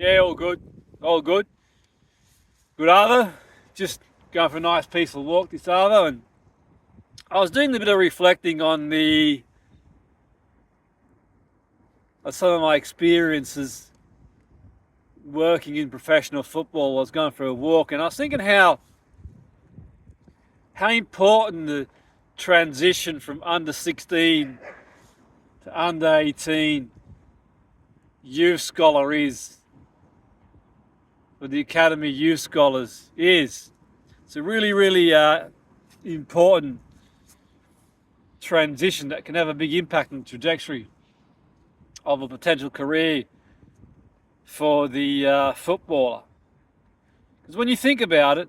Yeah, all good. All good. Good Arvo. Just going for a nice peaceful walk this Arvo, and I was doing a bit of reflecting on some of my experiences working in professional football. I was going for a walk and I was thinking how important the transition from under-16 to under-18 youth scholar is, for the Academy Youth Scholars is. It's a really important transition that can have a big impact on the trajectory of a potential career for the footballer. Because when you think about it,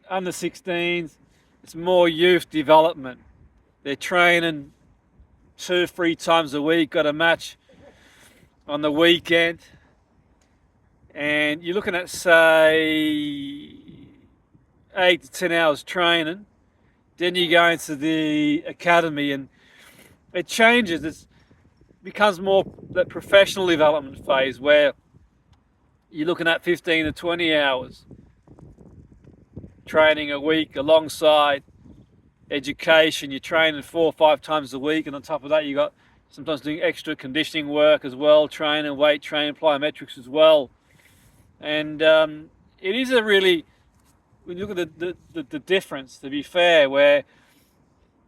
under 16s, it's more youth development. They're training 2-3 times a week, got a match on the weekend, and you're looking at, say, 8 to 10 hours training. Then you go into the academy and it changes. It becomes more that professional development phase where you're looking at 15 to 20 hours training a week alongside education. You're training 4 or 5 times a week, and on top of that you got sometimes doing extra conditioning work as well, training, weight training, plyometrics as well. And it is a really, when you look at the difference, to be fair, where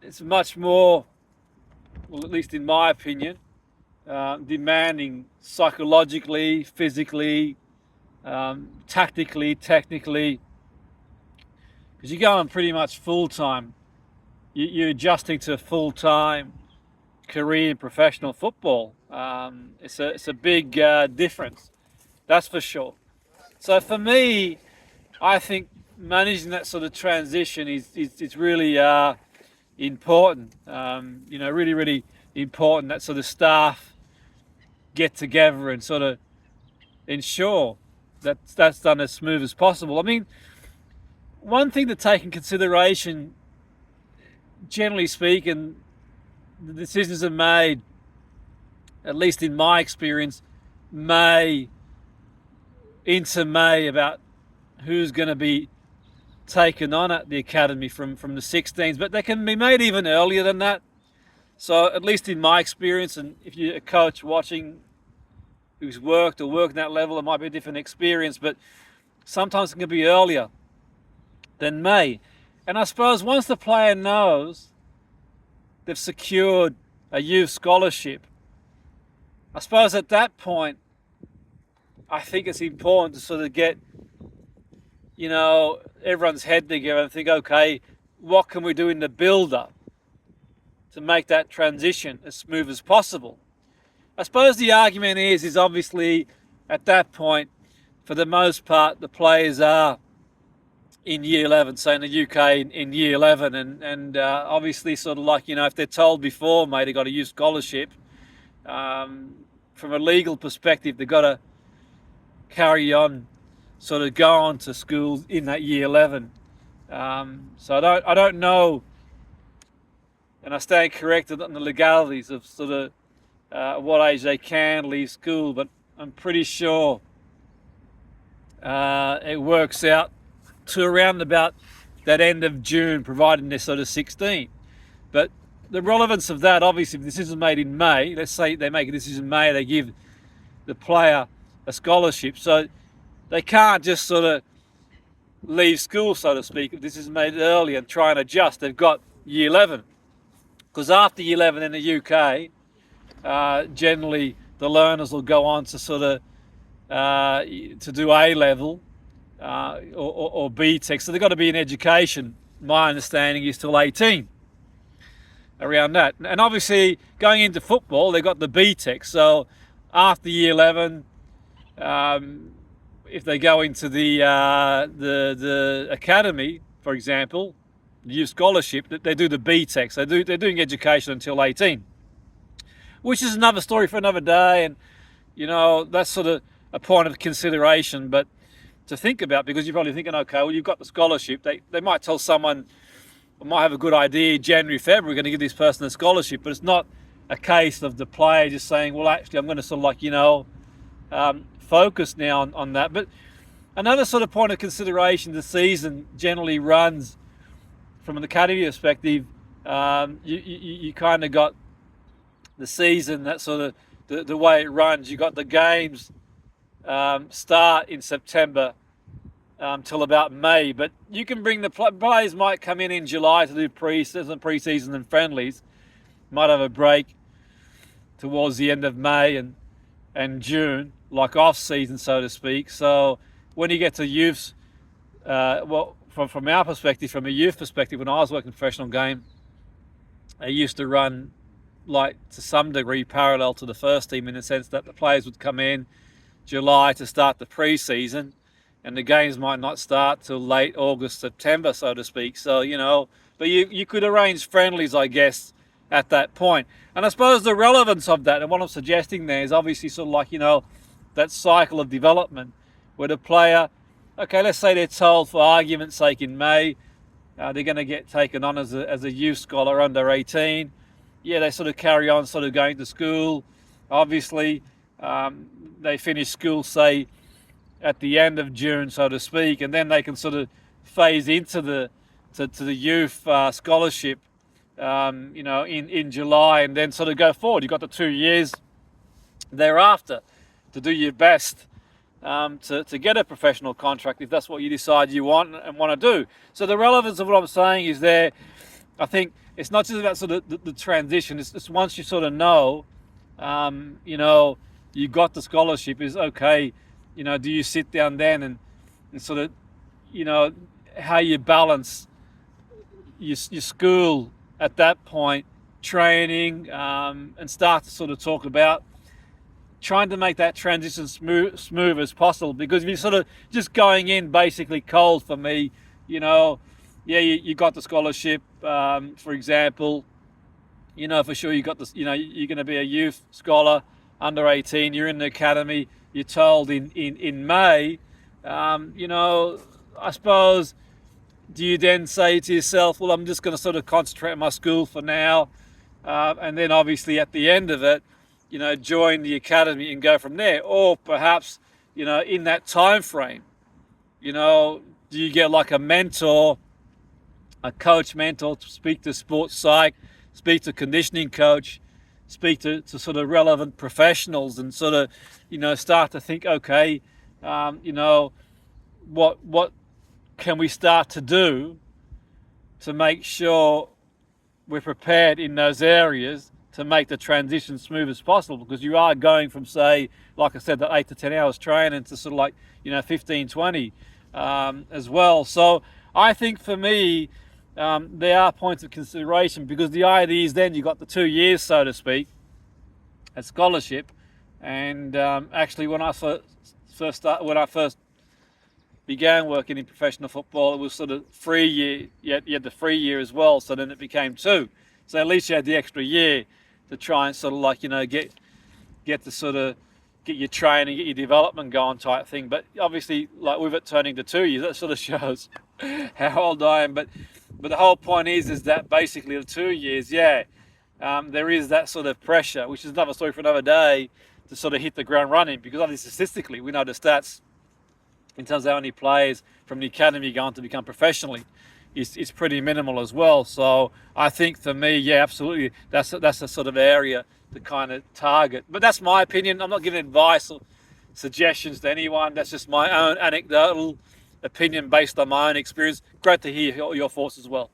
it's much more, well, at least in my opinion, demanding psychologically, physically, tactically, technically, because you're going pretty much full-time. You're adjusting to full-time career in professional football. It's a big difference, that's for sure. So for me, I think managing that sort of transition is really important. Really important that sort of staff get together and sort of ensure that that's done as smooth as possible. I mean, one thing to take in consideration, generally speaking, the decisions are made, at least in my experience, into May, about who's going to be taken on at the academy from the 16s, but they can be made even earlier than that. So at least in my experience, and if you're a coach watching who's worked or working that level, it might be a different experience, but sometimes it can be earlier than May. And I suppose once the player knows they've secured a youth scholarship, I suppose at that point, I think it's important to sort of get, everyone's head together and think, okay, what can we do in the build-up to make that transition as smooth as possible? I suppose the argument is obviously at that point, for the most part, the players are in year 11, say in the UK in year 11, and obviously sort of like, if they're told before, mate, they got a youth scholarship, from a legal perspective, they've got to carry on, sort of go on to school in that year 11. So I don't know, and I stand corrected on the legalities of sort of what age they can leave school, but I'm pretty sure it works out to around about that end of June, providing they're sort of 16. But the relevance of that, obviously, if this isn't made in May, let's say they make a decision in May, they give the player a scholarship, so they can't just sort of leave school, so to speak, if this is made early and try and adjust. They've got year 11, because after year 11 in the UK, generally the learners will go on to sort of to do A level or B Tech, so they've got to be in education. My understanding is till 18, around that. And obviously going into football, they've got the B Tech, so after year 11, if they go into the academy, for example, the youth scholarship, they do the B Tech. So they're doing education until 18, which is another story for another day. And that's sort of a point of consideration, but to think about, because you're probably thinking, okay, well, you've got the scholarship. They might tell someone, or might have a good idea, January, February, we're going to give this person a scholarship, but it's not a case of the player just saying, well, actually, I'm going to sort of focus now on that. But another sort of point of consideration, the season generally runs from an academy perspective. You kind of got the season, that sort of the way it runs. You got the games start in September till about May, but you can bring the players might come in July to do pre-season and friendlies. Might have a break towards the end of May and June, like off season, so to speak. So when you get to youths, from our perspective, from a youth perspective, when I was working professional game, I used to run like to some degree parallel to the first team, in the sense that the players would come in July to start the pre-season, and the games might not start till late August, September, so to speak. So, but you could arrange friendlies, I guess, at that point. And I suppose the relevance of that, and what I'm suggesting there, is obviously sort of that cycle of development where the player, okay, let's say they're told, for argument's sake, in May, they're going to get taken on as a youth scholar under 18. Yeah, they sort of carry on sort of going to school. Obviously, they finish school, say, at the end of June, so to speak, and then they can sort of phase into the youth scholarship, in July, and then sort of go forward. You've got the 2 years thereafter to do your best to get a professional contract, if that's what you decide you want and want to do. So the relevance of what I'm saying is there. I think it's not just about sort of the transition. It's once you sort of know, you got the scholarship, is okay. Do you sit down then and sort of, how you balance your school at that point, training, and start to sort of talk about trying to make that transition smooth as possible. Because if you're sort of just going in basically cold, for me, you got the scholarship, for example, for sure you got this, you're going to be a youth scholar under 18, you're in the academy, you're told in May, I suppose, do you then say to yourself, well, I'm just going to sort of concentrate on my school for now, and then obviously at the end of it, join the academy and go from there? Or perhaps, in that time frame, do you get like a mentor, a coach mentor, to speak to sports psych, speak to conditioning coach, speak to sort of relevant professionals, and sort of, start to think, okay, what can we start to do to make sure we're prepared in those areas to make the transition smooth as possible? Because you are going from, say, like I said, that 8 to 10 hours training to sort of 15, 20 as well. So I think for me, there are points of consideration, because the idea is then you got the 2 years, so to speak, at scholarship. And actually, when I first began working in professional football, it was sort of 3 year. You had the 3 year as well, so then it became 2. So at least you had the extra year to try and sort of get to sort of get your training, get your development going, type thing. But obviously, like with it turning to 2 years, that sort of shows how old I am. But the whole point is that basically the 2 years, there is that sort of pressure, which is another story for another day, to sort of hit the ground running. Because obviously statistically, we know the stats in terms of how many players from the academy go on to become professionally, it's pretty minimal as well. So I think for me, absolutely, that's a sort of area to kind of target. But that's my opinion. I'm not giving advice or suggestions to anyone. That's just my own anecdotal opinion based on my own experience. Great to hear your thoughts as well.